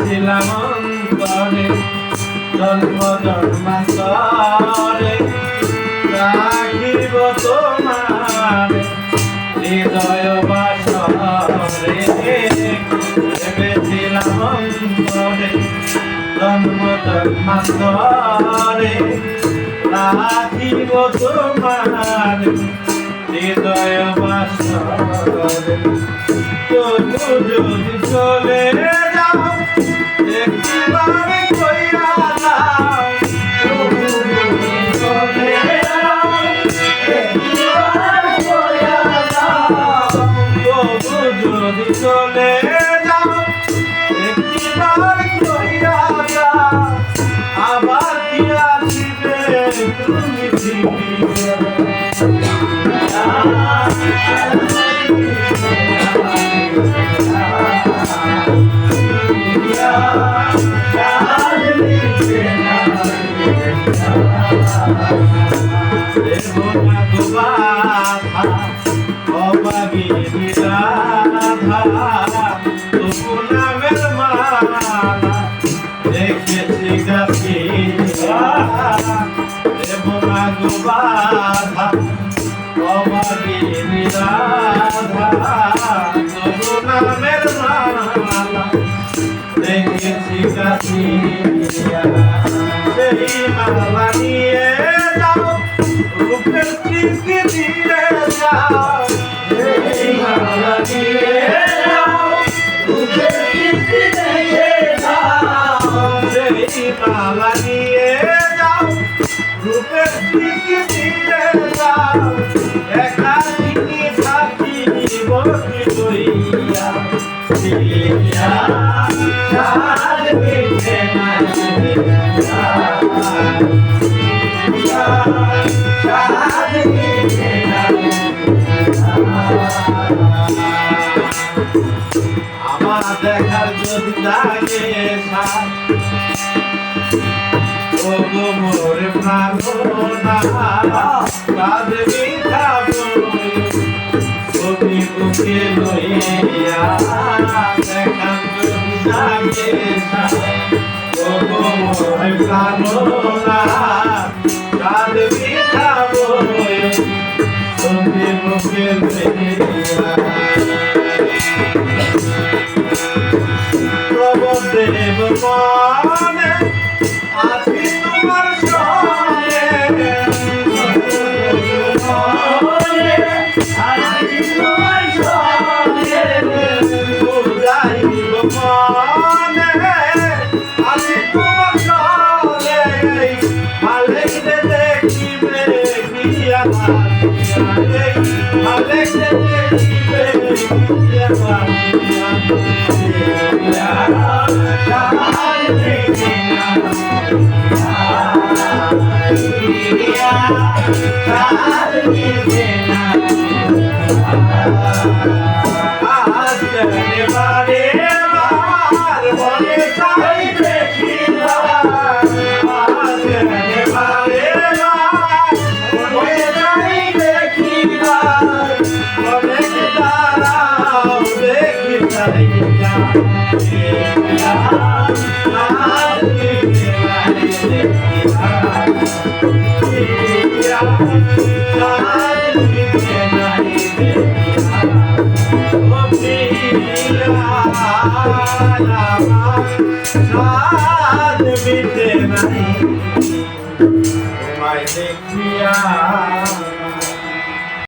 ছিলাম অন্তরে জন্ম জন্মান্তরে রাখিব তোমার হৃদয় বাসরে ভেবেছিলাম অন্তরে জন্ম জন্মান্তরে রাখিব তোমার হৃদয় বাসরে তবু যদি চলে যাও একবার কইরা যাও তবু যদি চলে যাও একবার কইরা যাও তবু যদি চলে যাও একবার কইরা যাও আবার কি আসবে তুমি ফিরে দেখেছি গাছি বাধা অবাবি নিরাধা তবু নামের মালা দেখেছি গাছি সেই মালা নিয়ে যাও রূপের তৃপ্তি দিয়ে যাও সেই মালা নিয়ে যাও রূপের তৃপ্তি দিয়ে যাও সেই মালা নিয়ে যাও রূপের তৃপ্তি দিয়ে যাও একাকিনী থাকিব কি লইয়া দিয়া চাঁদ মিটে না চাঁদ মিটে না আমার দেখার যদি লাগে ওগো মোর প্রাণনা কাঁদে মিঠাবো কবি বুকে লইয়া দেখার যদি লাগে ওগো মোর প্রাণনা কাঁদে মিঠাবো কবি বুকে লইয়া প্রভুদেব মনে আছি তোমার সঙ্গে আছি তোমার সঙ্গে বুঝাইব মনে আছি তোমার সঙ্গে আলেকরে দেখিবে বিয়া আলেকরে দেখিবে বিয়া তোমায় দেখিয়া